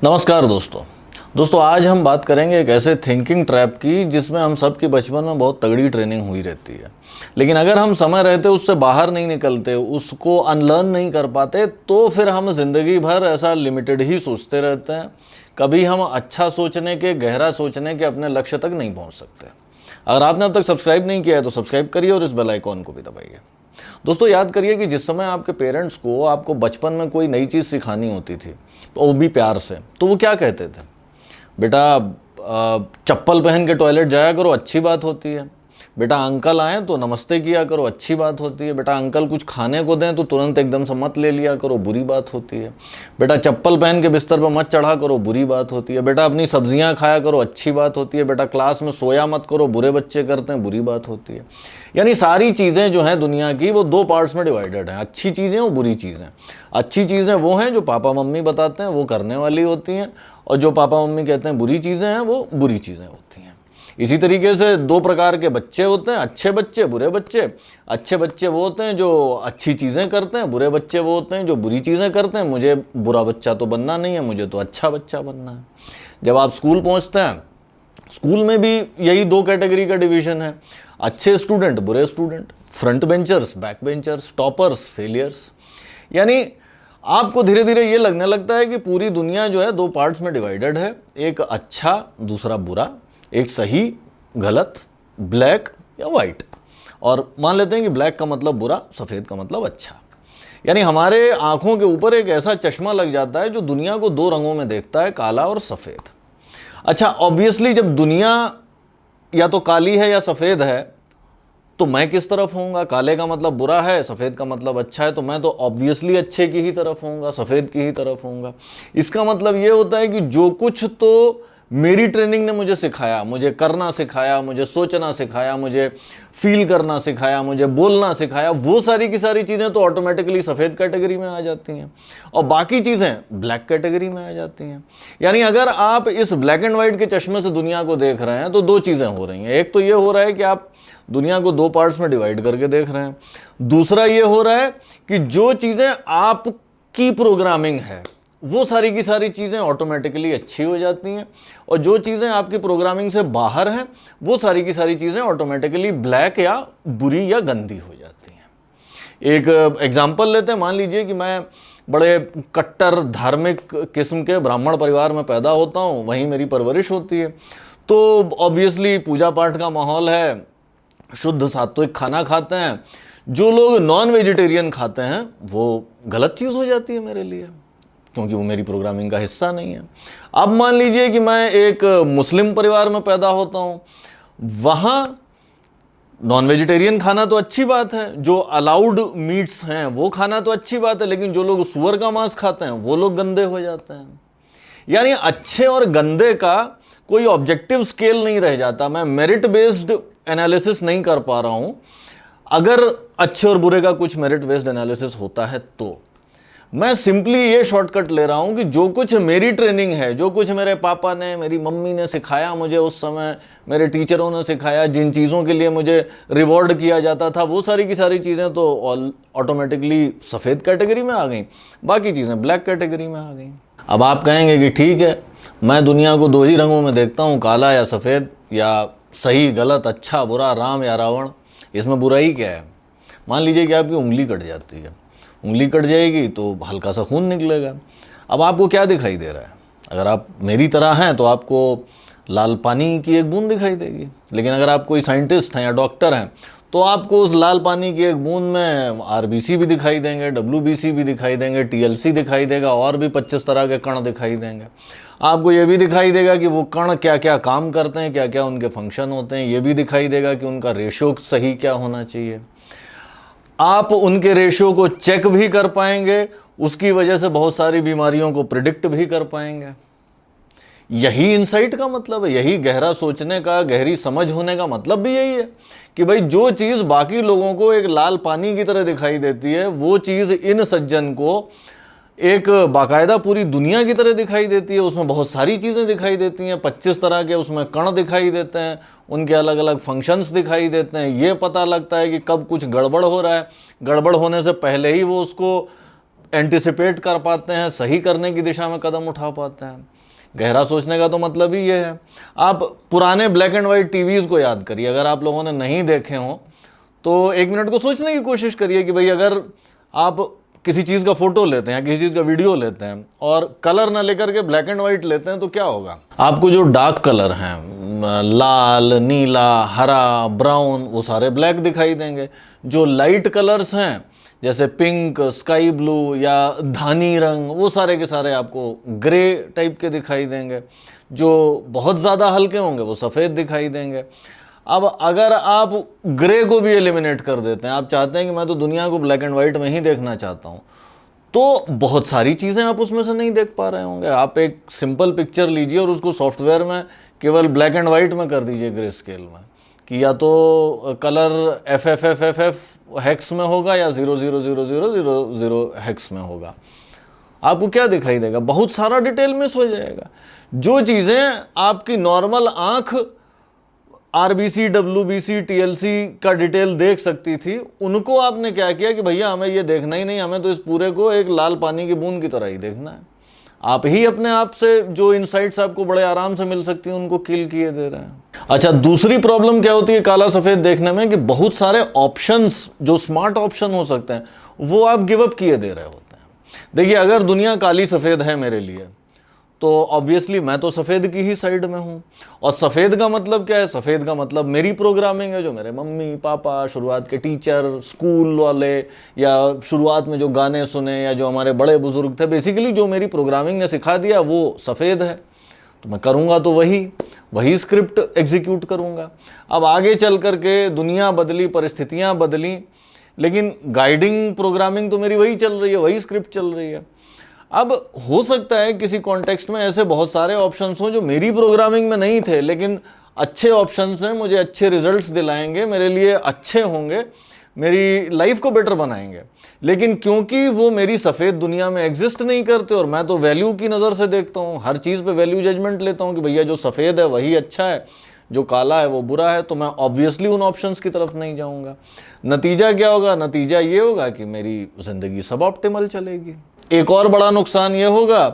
नमस्कार दोस्तों आज हम बात करेंगे एक ऐसे थिंकिंग ट्रैप की जिसमें हम सब की बचपन में बहुत तगड़ी ट्रेनिंग हुई रहती है। लेकिन अगर हम समय रहते उससे बाहर नहीं निकलते, उसको अनलर्न नहीं कर पाते, तो फिर हम ज़िंदगी भर ऐसा लिमिटेड ही सोचते रहते हैं। कभी हम अच्छा सोचने के, गहरा सोचने के अपने लक्ष्य तक नहीं पहुंच सकते। अगर आपने अब तक सब्सक्राइब नहीं किया है तो सब्सक्राइब करिए और इस बेल आइकॉन को भी दबाइए। दोस्तों याद करिए कि जिस समय आपके पेरेंट्स को आपको बचपन में कोई नई चीज़ सिखानी होती थी, तो वो भी प्यार से, तो वो क्या कहते थे? बेटा चप्पल पहन के टॉयलेट जाया करो, अच्छी बात होती है। बेटा अंकल आए तो नमस्ते किया करो, अच्छी बात होती है। बेटा अंकल कुछ खाने को दें तो तुरंत एकदम से मत ले लिया करो, बुरी बात होती है। बेटा चप्पल पहन के बिस्तर पर मत चढ़ा करो, बुरी बात होती है। बेटा अपनी सब्जियां खाया करो, अच्छी बात होती है। बेटा क्लास में सोया मत करो, बुरे बच्चे करते हैं, बुरी बात होती है। यानी सारी चीज़ें जो हैं दुनिया की वो दो पार्ट्स में डिवाइडेड हैं, अच्छी चीज़ें और बुरी चीज़ें। अच्छी चीज़ें वो हैं जो पापा मम्मी बताते हैं, वो करने वाली होती हैं, और जो पापा मम्मी कहते हैं बुरी चीज़ें हैं, वो बुरी चीज़ें होती हैं। इसी तरीके से दो प्रकार के बच्चे होते हैं, अच्छे बच्चे, बुरे बच्चे। अच्छे बच्चे वो होते हैं जो अच्छी चीज़ें करते हैं, बुरे बच्चे वो होते हैं जो बुरी चीज़ें करते हैं। मुझे बुरा बच्चा तो बनना नहीं है, मुझे तो अच्छा बच्चा बनना है। जब आप स्कूल पहुंचते हैं, स्कूल में भी यही दो कैटेगरी का डिवीज़न है, अच्छे स्टूडेंट, बुरे student, front benchers, back benchers, toppers, failures. यानी आपको धीरे धीरे ये लगने लगता है कि पूरी दुनिया जो है दो पार्ट्स में डिवाइडेड है, एक अच्छा, दूसरा बुरा, एक सही, गलत, ब्लैक या वाइट। और मान लेते हैं कि ब्लैक का मतलब बुरा, सफ़ेद का मतलब अच्छा। यानी हमारे आंखों के ऊपर एक ऐसा चश्मा लग जाता है जो दुनिया को दो रंगों में देखता है, काला और सफ़ेद। अच्छा, ऑब्वियसली जब दुनिया या तो काली है या सफ़ेद है, तो मैं किस तरफ होऊंगा? काले का मतलब बुरा है, सफ़ेद का मतलब अच्छा है, तो मैं तो ऑब्वियसली अच्छे की ही तरफ होऊंगा, सफ़ेद की ही तरफ होऊंगा। इसका मतलब ये होता है कि जो कुछ तो मेरी ट्रेनिंग ने मुझे सिखाया, मुझे करना सिखाया, मुझे सोचना सिखाया, मुझे फील करना सिखाया, मुझे बोलना सिखाया, वो सारी की सारी चीज़ें तो ऑटोमेटिकली सफ़ेद कैटेगरी में आ जाती हैं और बाकी चीज़ें ब्लैक कैटेगरी में आ जाती हैं। यानी अगर आप इस ब्लैक एंड वाइट के चश्मे से दुनिया को देख रहे हैं तो दो चीज़ें हो रही हैं। एक तो ये हो रहा है कि आप दुनिया को दो पार्ट्स में डिवाइड करके देख रहे हैं। दूसरा ये हो रहा है कि जो चीज़ें आपकी प्रोग्रामिंग है वो सारी की सारी चीज़ें ऑटोमेटिकली अच्छी हो जाती हैं, और जो चीज़ें आपकी प्रोग्रामिंग से बाहर हैं वो सारी की सारी चीज़ें ऑटोमेटिकली ब्लैक या बुरी या गंदी हो जाती हैं। एक एग्जांपल लेते हैं। मान लीजिए कि मैं बड़े कट्टर धार्मिक किस्म के ब्राह्मण परिवार में पैदा होता हूँ, वहीं मेरी परवरिश होती है, तो ऑब्वियसली पूजा पाठ का माहौल है, शुद्ध सात्विक खाना खाते हैं। जो लोग नॉन वेजिटेरियन खाते हैं वो गलत चीज़ हो जाती है मेरे लिए, क्योंकि वो मेरी प्रोग्रामिंग का हिस्सा नहीं है। अब मान लीजिए कि मैं एक मुस्लिम परिवार में पैदा होता हूँ, वहाँ नॉन वेजिटेरियन खाना तो अच्छी बात है, जो अलाउड मीट्स हैं वो खाना तो अच्छी बात है, लेकिन जो लोग सूअर का मांस खाते हैं वो लोग गंदे हो जाते हैं। यानी अच्छे और गंदे का कोई ऑब्जेक्टिव स्केल नहीं रह जाता। मैं मेरिट बेस्ड एनालिसिस नहीं कर पा रहा हूँ। अगर अच्छे और बुरे का कुछ मेरिट बेस्ड एनालिसिस होता है तो मैं सिंपली ये शॉर्टकट ले रहा हूं कि जो कुछ मेरी ट्रेनिंग है, जो कुछ मेरे पापा ने, मेरी मम्मी ने सिखाया मुझे, उस समय मेरे टीचरों ने सिखाया, जिन चीज़ों के लिए मुझे रिवॉर्ड किया जाता था, वो सारी की सारी चीज़ें तो ऑटोमेटिकली सफ़ेद कैटेगरी में आ गई, बाकी चीज़ें ब्लैक कैटेगरी में आ गई। अब आप कहेंगे कि ठीक है, मैं दुनिया को दो ही रंगों में देखता हूँ, काला या सफ़ेद, या सही गलत, अच्छा बुरा, राम या रावण, इसमें बुराई क्या है? मान लीजिए कि आपकी उंगली कट जाती है, उंगली कट जाएगी तो हल्का सा खून निकलेगा। अब आपको क्या दिखाई दे रहा है? अगर आप मेरी तरह हैं तो आपको लाल पानी की एक बूंद दिखाई देगी, लेकिन अगर आप कोई साइंटिस्ट हैं या डॉक्टर हैं तो आपको उस लाल पानी की एक बूंद में आरबीसी भी दिखाई देंगे, डब्ल्यूबीसी भी दिखाई देंगे, टीएलसी दिखाई देगा, और भी 25 तरह के कण दिखाई देंगे। आपको ये भी दिखाई देगा कि वो कण क्या क्या काम करते हैं, क्या क्या उनके फंक्शन होते हैं। ये भी दिखाई देगा कि उनका रेशो सही क्या होना चाहिए। आप उनके रेशियो को चेक भी कर पाएंगे, उसकी वजह से बहुत सारी बीमारियों को प्रिडिक्ट भी कर पाएंगे। यही इनसाइट का मतलब है, यही गहरा सोचने का, गहरी समझ होने का मतलब भी यही है कि भाई जो चीज़ बाकी लोगों को एक लाल पानी की तरह दिखाई देती है, वो चीज़ इन सज्जन को एक बाकायदा पूरी दुनिया की तरह दिखाई देती है। उसमें बहुत सारी चीज़ें दिखाई देती हैं, 25 तरह के उसमें कण दिखाई देते हैं, उनके अलग अलग फंक्शंस दिखाई देते हैं। ये पता लगता है कि कब कुछ गड़बड़ हो रहा है, गड़बड़ होने से पहले ही वो उसको एंटिसिपेट कर पाते हैं, सही करने की दिशा में कदम उठा पाते हैं। गहरा सोचने का तो मतलब ही ये है। आप पुराने ब्लैक एंड वाइट टीवीज़ को याद करिए, अगर आप लोगों ने नहीं देखे हों तो एक मिनट को सोचने की कोशिश करिए कि भाई अगर आप किसी चीज़ का फोटो लेते हैं, किसी चीज़ का वीडियो लेते हैं और कलर ना लेकर के ब्लैक एंड वाइट लेते हैं तो क्या होगा। आपको जो डार्क कलर हैं, लाल, नीला, हरा, ब्राउन, वो सारे ब्लैक दिखाई देंगे। जो लाइट कलर्स हैं जैसे पिंक, स्काई ब्लू या धानी रंग, वो सारे के सारे आपको ग्रे टाइप के दिखाई देंगे। जो बहुत ज़्यादा हल्के होंगे वो सफ़ेद दिखाई देंगे। अब अगर आप ग्रे को भी एलिमिनेट कर देते हैं, आप चाहते हैं कि मैं तो दुनिया को ब्लैक एंड वाइट में ही देखना चाहता हूँ, तो बहुत सारी चीज़ें आप उसमें से नहीं देख पा रहे होंगे। आप एक सिंपल पिक्चर लीजिए और उसको सॉफ्टवेयर में केवल ब्लैक एंड वाइट में कर दीजिए, ग्रे स्केल में, कि या तो कलर FFFFF हेक्स में होगा या 0000000 हेक्स में होगा। आपको क्या दिखाई देगा? बहुत सारा डिटेल मिस हो जाएगा। जो चीज़ें आपकी नॉर्मल आँख RBC, WBC, TLC का डिटेल देख सकती थी, उनको आपने क्या किया कि भैया हमें ये देखना ही नहीं, हमें तो इस पूरे को एक लाल पानी की बूंद की तरह ही देखना है। आप ही अपने आप से जो इनसाइट्स आपको बड़े आराम से मिल सकती हैं उनको किल किए दे रहे हैं। अच्छा, दूसरी प्रॉब्लम क्या होती है काला सफ़ेद देखने में, कि बहुत सारे ऑप्शंस जो स्मार्ट ऑप्शन हो सकते हैं वो आप गिव अप किए दे रहे होते हैं। देखिए, अगर दुनिया काली सफ़ेद है मेरे लिए तो ऑब्वियसली मैं तो सफ़ेद की ही साइड में हूँ। और सफ़ेद का मतलब क्या है? सफ़ेद का मतलब मेरी प्रोग्रामिंग है, जो मेरे मम्मी पापा, शुरुआत के टीचर, स्कूल वाले, या शुरुआत में जो गाने सुने या जो हमारे बड़े बुजुर्ग थे, बेसिकली जो मेरी प्रोग्रामिंग ने सिखा दिया वो सफ़ेद है। तो मैं करूँगा तो वही स्क्रिप्ट एग्जीक्यूट करूँगा। अब आगे चल कर के दुनिया बदली, परिस्थितियाँ बदली, लेकिन गाइडिंग प्रोग्रामिंग तो मेरी वही चल रही है, वही स्क्रिप्ट चल रही है। अब हो सकता है किसी कॉन्टेक्स्ट में ऐसे बहुत सारे ऑप्शंस हों जो मेरी प्रोग्रामिंग में नहीं थे, लेकिन अच्छे ऑप्शंस हैं, मुझे अच्छे रिजल्ट्स दिलाएंगे, मेरे लिए अच्छे होंगे, मेरी लाइफ को बेटर बनाएंगे। लेकिन क्योंकि वो मेरी सफ़ेद दुनिया में एग्जिस्ट नहीं करते और मैं तो वैल्यू की नज़र से देखता हूँ, हर चीज़ पे वैल्यू जजमेंट लेता हूँ कि भैया जो सफ़ेद है वही अच्छा है, जो काला है वो बुरा है, तो मैं ऑब्वियसली उन ऑप्शंस की तरफ नहीं जाऊँगा। नतीजा क्या होगा? नतीजा ये होगा कि मेरी ज़िंदगी सब ऑप्टिमल चलेगी। एक और बड़ा नुकसान ये होगा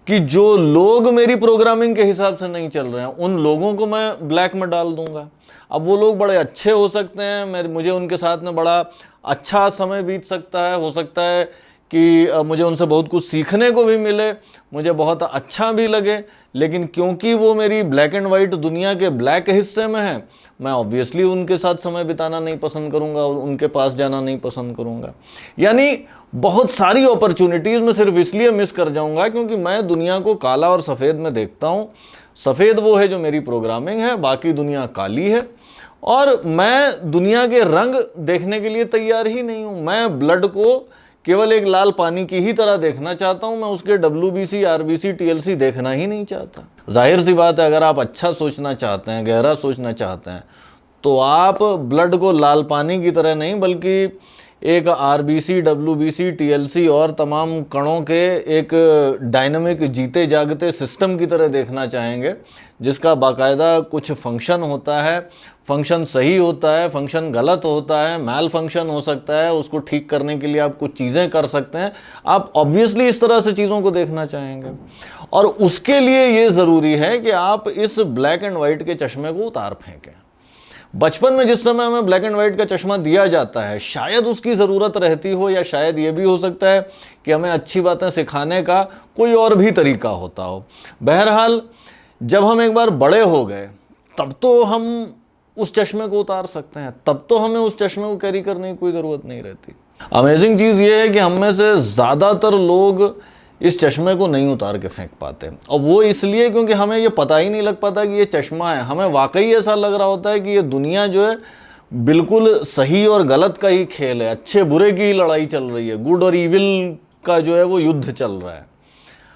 कि जो लोग मेरी प्रोग्रामिंग के हिसाब से नहीं चल रहे हैं उन लोगों को मैं ब्लैक में डाल दूंगा। अब वो लोग बड़े अच्छे हो सकते हैं, मुझे उनके साथ में बड़ा अच्छा समय बीत सकता है, हो सकता है कि मुझे उनसे बहुत कुछ सीखने को भी मिले, मुझे बहुत अच्छा भी लगे, लेकिन क्योंकि वो मेरी ब्लैक एंड वाइट दुनिया के ब्लैक हिस्से में है, मैं ऑब्वियसली उनके साथ समय बिताना नहीं पसंद करूंगा, उनके पास जाना नहीं पसंद करूंगा। यानी बहुत सारी अपॉर्चुनिटीज़ में सिर्फ इसलिए मिस कर जाऊंगा क्योंकि मैं दुनिया को काला और सफ़ेद में देखता हूँ। सफ़ेद वो है जो मेरी प्रोग्रामिंग है, बाकी दुनिया काली है, और मैं दुनिया के रंग देखने के लिए तैयार ही नहीं हूँ। मैं ब्लड को केवल एक लाल पानी की ही तरह देखना चाहता हूँ, मैं उसके WBC, RBC, TLC देखना ही नहीं चाहता। जाहिर सी बात है, अगर आप अच्छा सोचना चाहते हैं, गहरा सोचना चाहते हैं, तो आप ब्लड को लाल पानी की तरह नहीं बल्कि एक RBC, WBC, TLC और तमाम कणों के एक डायनामिक जीते जागते सिस्टम की तरह देखना चाहेंगे, जिसका बाकायदा कुछ फंक्शन होता है, फंक्शन सही होता है, फंक्शन गलत होता है, मैल फंक्शन हो सकता है, उसको ठीक करने के लिए आप कुछ चीज़ें कर सकते हैं। आप ऑब्वियसली इस तरह से चीज़ों को देखना चाहेंगे, और उसके लिए ये ज़रूरी है कि आप इस ब्लैक एंड वाइट के चश्मे को उतार फेंकें। बचपन में जिस समय हमें ब्लैक एंड वाइट का चश्मा दिया जाता है, शायद उसकी ज़रूरत रहती हो, या शायद ये भी हो सकता है कि हमें अच्छी बातें सिखाने का कोई और भी तरीका होता हो। बहरहाल, जब हम एक बार बड़े हो गए तब तो हम उस चश्मे को उतार सकते हैं, तब तो हमें उस चश्मे को कैरी करने की कोई ज़रूरत नहीं रहती। अमेजिंग चीज़ ये है कि हम में से ज़्यादातर लोग इस चश्मे को नहीं उतार के फेंक पाते, और वो इसलिए क्योंकि हमें ये पता ही नहीं लग पाता कि ये चश्मा है। हमें वाकई ऐसा लग रहा होता है कि ये दुनिया जो है बिल्कुल सही और गलत का ही खेल है, अच्छे बुरे की ही लड़ाई चल रही है, गुड और इविल का जो है वो युद्ध चल रहा है।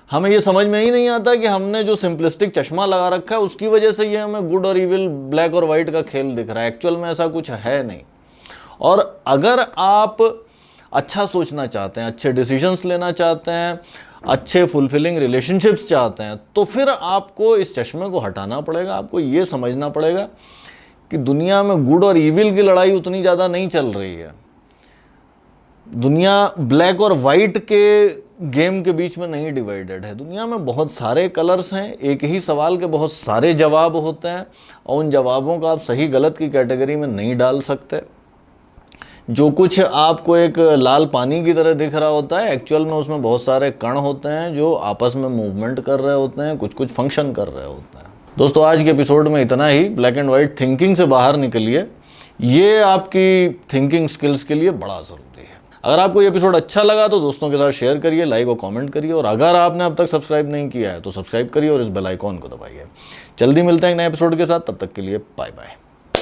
हमें ये समझ में ही नहीं आता कि हमने जो सिंपलिस्टिक चश्मा लगा रखा है उसकी वजह से ये हमें गुड और इविल, ब्लैक और वाइट का खेल दिख रहा है। एक्चुअल में ऐसा कुछ है नहीं। और अगर आप अच्छा सोचना चाहते हैं, अच्छे डिसीजंस लेना चाहते हैं, अच्छे फुलफिलिंग रिलेशनशिप्स चाहते हैं, तो फिर आपको इस चश्मे को हटाना पड़ेगा। आपको ये समझना पड़ेगा कि दुनिया में गुड और इविल की लड़ाई उतनी ज़्यादा नहीं चल रही है। दुनिया ब्लैक और वाइट के गेम के बीच में नहीं डिवाइडेड है। दुनिया में बहुत सारे कलर्स हैं, एक ही सवाल के बहुत सारे जवाब होते हैं और उन जवाबों को आप सही गलत की कैटेगरी में नहीं डाल सकते। जो कुछ आपको एक लाल पानी की तरह दिख रहा होता है, एक्चुअल में उसमें बहुत सारे कण होते हैं जो आपस में मूवमेंट कर रहे होते हैं, कुछ कुछ फंक्शन कर रहे होते हैं। दोस्तों आज के एपिसोड में इतना ही। ब्लैक एंड वाइट थिंकिंग से बाहर निकलिए, ये आपकी थिंकिंग स्किल्स के लिए बड़ा ज़रूरी है। अगर आपको ये एपिसोड अच्छा लगा तो दोस्तों के साथ शेयर करिए, लाइक और कमेंट करिए, और अगर आपने अब तक सब्सक्राइब नहीं किया है तो सब्सक्राइब करिए और इस बेल आइकॉन को दबाइए। जल्दी मिलते हैं एक नए एपिसोड के साथ, तब तक के लिए बाय बाय।